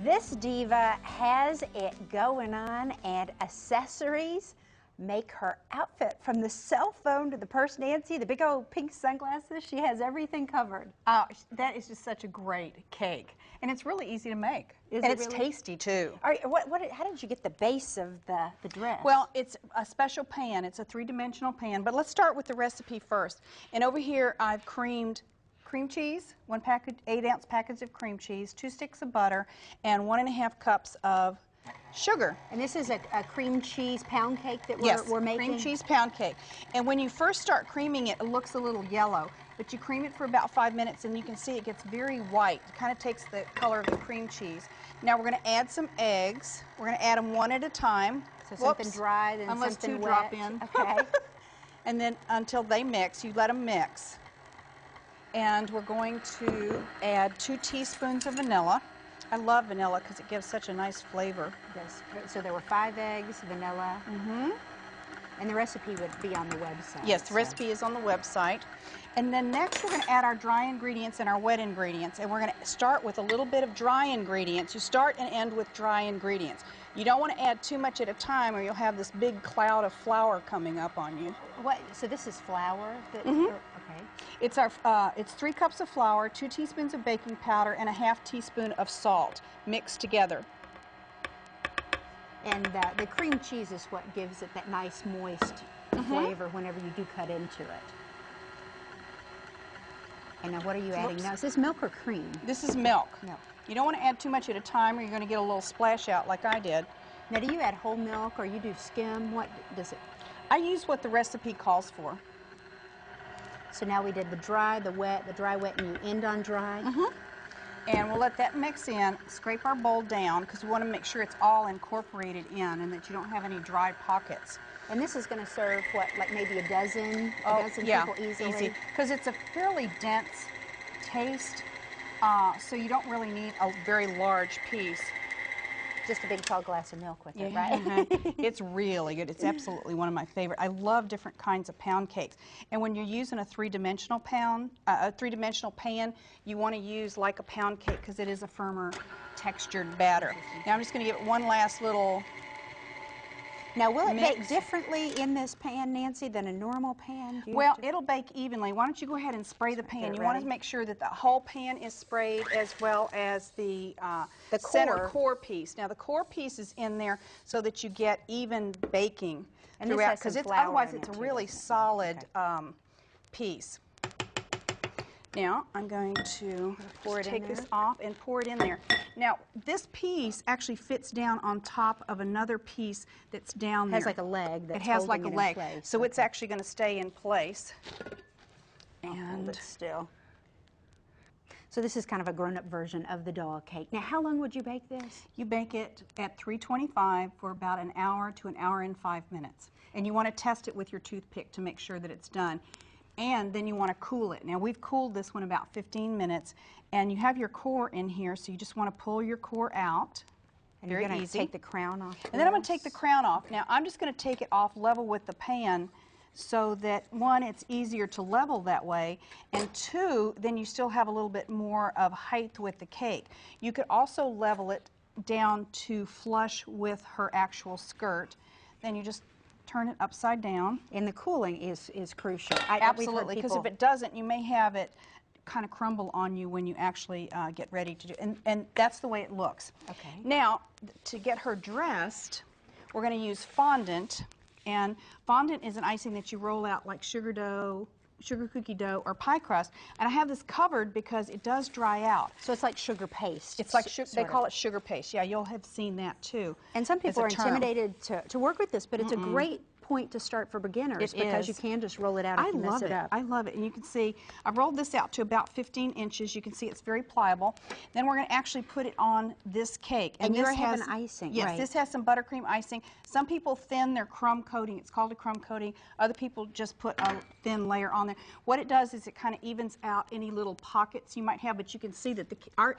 This diva has it going on, and accessories make her outfit. From the cell phone to the purse, Nancy, the big old pink sunglasses, she has everything covered. That is just such a great cake. And it's really easy to make. Is and it it's really? tasty too. All right, how did you get the base of the dress? Well, it's a special pan. It's a three-dimensional pan. But let's start with the recipe first. And over here I've creamed cream cheese, 8-ounce package of cream cheese, 2 sticks of butter, and 1.5 cups of sugar. And this is a cream cheese pound cake that we're making? Cream cheese pound cake. And when you first start creaming it, it looks a little yellow, but you cream it for about 5 minutes and you can see it gets very white. It kind of takes the color of the cream cheese. Now we're going to add some eggs. We're going to add them one at a time. So something dry, then unless something two wet. drop in. Okay. And then until they mix, you let them mix. And we're going to add 2 teaspoons of vanilla. I love vanilla because it gives such a nice flavor. Yes. So there were 5 eggs, vanilla. Mm-hmm. And the recipe would be on the website. Yes, the recipe is on the website. And then next we're going to add our dry ingredients and our wet ingredients. And we're going to start with a little bit of dry ingredients. You start and end with dry ingredients. You don't want to add too much at a time or you'll have this big cloud of flour coming up on you. What? So this is flour? Mm-hmm. Okay. It's 3 cups of flour, 2 teaspoons of baking powder, and a ½ teaspoon of salt mixed together. And the cream cheese is what gives it that nice moist flavor whenever you do cut into it. And now what are you adding now? Is this milk or cream? This is milk. Milk. You don't want to add too much at a time or you're going to get a little splash out like I did. Now do you add whole milk or you do skim? What does it? I use what the recipe calls for. So now we did the dry, the wet, the dry, wet, and you end on dry? And we'll let that mix in, scrape our bowl down because we want to make sure it's all incorporated in and that you don't have any dry pockets. And this is going to serve, what, like maybe a dozen people easily? Easy. Because it's a fairly dense taste, so you don't really need a very large piece. Just a big tall glass of milk with it, right? It's really good. It's absolutely one of my favorite. I love different kinds of pound cakes. And when you're using a three-dimensional pan, you want to use like a pound cake because it is a firmer textured batter. Now I'm just going to give it one last little Now, will it mix. bake differently in this pan, Nancy, than a normal pan? Well, it'll bake evenly. Why don't you go ahead and spray the pan? You want to make sure that the whole pan is sprayed as well as the center core piece. Now, the core piece is in there so that you get even baking throughout, because otherwise it's a really solid piece. Now, I'm going to take this off and pour it in there. Now, this piece actually fits down on top of another piece that's down there. It has like a leg that's It has like a leg. place. So it's actually going to stay in place. And hold it still. So this is kind of a grown-up version of the dog cake. Now, how long would you bake this? You bake it at 325 for about an hour to an hour and 5 minutes. And you want to test it with your toothpick to make sure that it's done. And then you want to cool it. Now we've cooled this one about 15 minutes, and you have your core in here, so you just want to pull your core out. And you're going to take the crown off. And then I'm going to take the crown off. Now I'm just going to take it off level with the pan so that, 1, it's easier to level that way, and 2, then you still have a little bit more of height with the cake. You could also level it down to flush with her actual skirt. Then you just turn it upside down. And the cooling is crucial. Absolutely, because if it doesn't, you may have it kind of crumble on you when you actually get ready to do it. And that's the way it looks. Okay. Now, to get her dressed, we're going to use fondant. And fondant is an icing that you roll out like sugar cookie dough, or pie crust. And I have this covered because it does dry out. So it's like sugar paste. It's like they call it sugar paste. Yeah, you'll have seen that too. And some people are intimidated to work with this, but it's a great point to start for beginners because you can just roll it out if you mess it up. I love it. And you can see I've rolled this out to about 15 inches. You can see it's very pliable. Then we're going to actually put it on this cake. And yours has an icing, yes, right? This has some buttercream icing. Some people thin their crumb coating. It's called a crumb coating. Other people just put a thin layer on there. What it does is it kind of evens out any little pockets you might have, but you can see that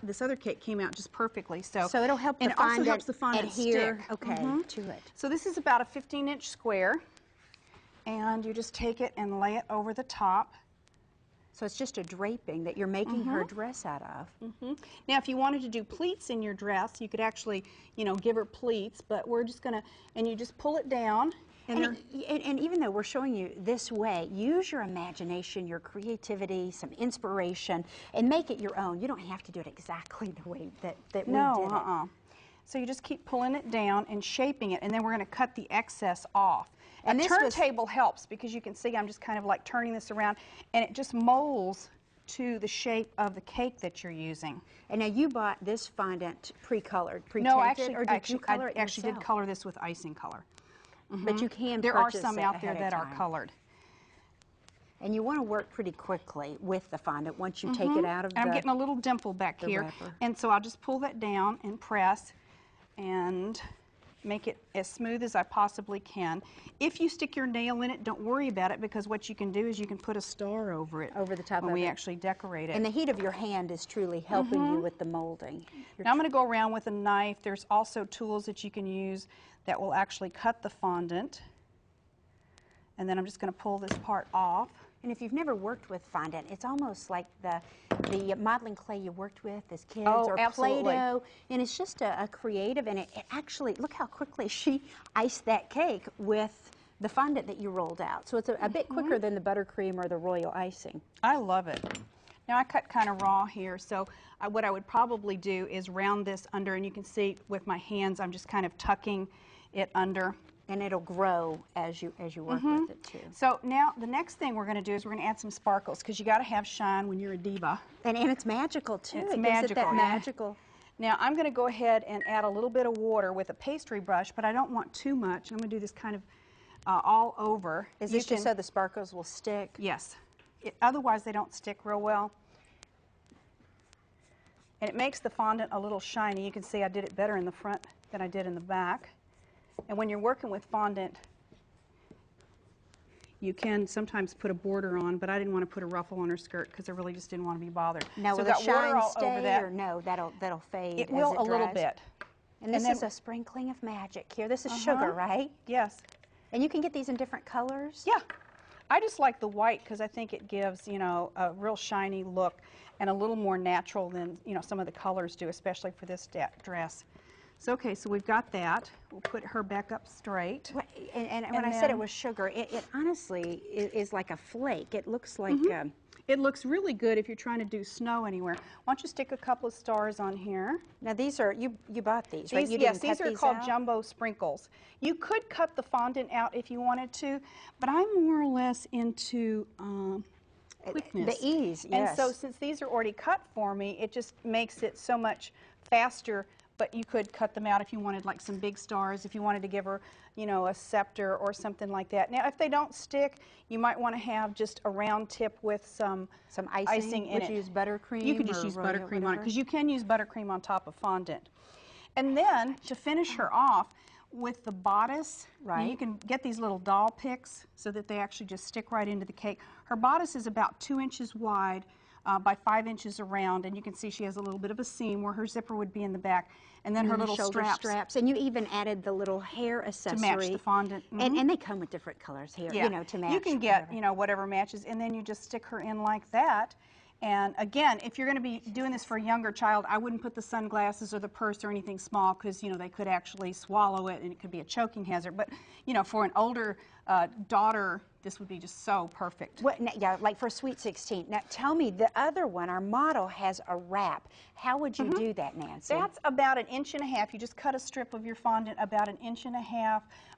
this other cake came out just perfectly. So it'll help the fondant, also helps the fondant adhere stick. To it. So this is about a 15-inch square. And you just take it and lay it over the top. So it's just a draping that you're making her dress out of. Now, if you wanted to do pleats in your dress, you could actually, you know, give her pleats, but we're just gonna, and you just pull it down. And even though we're showing you this way, use your imagination, your creativity, some inspiration, and make it your own. You don't have to do it exactly the way that we did it. So you just keep pulling it down and shaping it, and then we're going to cut the excess off. And this turntable helps because you can see I'm just kind of like turning this around, and it just molds to the shape of the cake that you're using. And now you bought this fondant pre-colored, No, pre-tinted, or did you color it yourself? I actually did color this with icing color. But you can There are purchase some it out there ahead that of are time. colored. And you want to work pretty quickly with the fondant once you take it out of I'm getting a little dimple back here, wrapper. and so I'll just pull that down and press and make it as smooth as I possibly can. If you stick your nail in it, don't worry about it, because what you can do is you can put a star over it. Over the top when of we it. actually decorate it. And the heat of your hand is truly helping you with the molding. Now I'm going to go around with a knife. There's also tools that you can use that will actually cut the fondant. And then I'm just going to pull this part off. And if you've never worked with fondant, it's almost like the modeling clay you worked with as kids, or absolutely. Play-Doh. And it's just a creative, and it actually, look how quickly she iced that cake with the fondant that you rolled out. So it's a bit quicker than the buttercream or the royal icing. I love it. Now I cut kind of raw here, so what I would probably do is round this under, and you can see with my hands I'm just kind of tucking it under. And it'll grow as you work with it too. So now the next thing we're going to do is we're going to add some sparkles, because you got to have shine when you're a diva. And it's magical too. It's it magical. gives it that magical. Now I'm going to go ahead and add a little bit of water with a pastry brush, but I don't want too much. I'm going to do this kind of all over. Is this just so the sparkles will stick? Yes. Otherwise they don't stick real well. And it makes the fondant a little shiny. You can see I did it better in the front than I did in the back. And when you're working with fondant, you can sometimes put a border on, but I didn't want to put a ruffle on her skirt because I really just didn't want to be bothered. Now, so will the got water shine all stay, over that. or no, that'll fade It as will it a little dries? bit. And this then, is a sprinkling of magic here. This is sugar, right? Yes. And you can get these in different colors? Yeah. I just like the white because I think it gives, you know, a real shiny look and a little more natural than, you know, some of the colors do, especially for this dress. So, okay, so we've got that. We'll put her back up straight. And when I said it was sugar, it honestly is like a flake. It looks like... It looks really good if you're trying to do snow anywhere. Why don't you stick a couple of stars on here? Now these are, you bought these, right? You Yes, didn't cut these are these called out? jumbo sprinkles. You could cut the fondant out if you wanted to, but I'm more or less into quickness. The ease, yes. And so since these are already cut for me, it just makes it so much faster. But you could cut them out if you wanted like some big stars, if you wanted to give her, you know, a scepter or something like that. Now, if they don't stick, you might want to have just a round tip with some icing in it. Would you use buttercream? You could just use buttercream on it, because you can use buttercream on top of fondant. And then, to finish her off, with the bodice, right. you can get these little doll picks so that they actually just stick right into the cake. Her bodice is about 2 inches wide by 5 inches around, and you can see she has a little bit of a seam where her zipper would be in the back, and then her little shoulder straps. And you even added the little hair accessory. To match the fondant. And they come with different colors here, you know, to match. You can get, you know, whatever matches, and then you just stick her in like that. And again, if you're going to be doing this for a younger child, I wouldn't put the sunglasses or the purse or anything small, because, you know, they could actually swallow it and it could be a choking hazard. But, you know, for an older daughter, this would be just so perfect. Yeah, like for Sweet 16. Now, tell me, the other one, our model, has a wrap. How would you do that, Nancy? That's about 1.5 inches. You just cut a strip of your fondant about 1.5 inches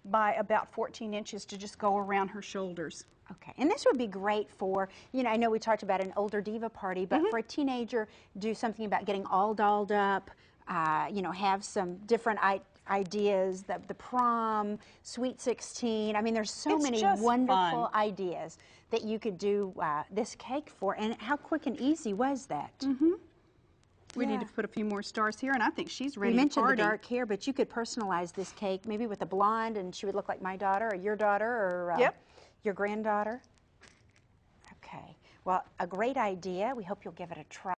by about 14 inches to just go around her shoulders. Okay, and this would be great for, you know, I know we talked about an older diva party, but for a teenager, do something about getting all dolled up, you know, have some different ideas, the prom, Sweet 16. I mean, there's so many wonderful ideas that you could do this cake for. And how quick and easy was that? We need to put a few more stars here, and I think she's ready to party. You mentioned the dark hair, but you could personalize this cake maybe with a blonde, and she would look like my daughter or your daughter or your granddaughter. Okay. Well, a great idea. We hope you'll give it a try.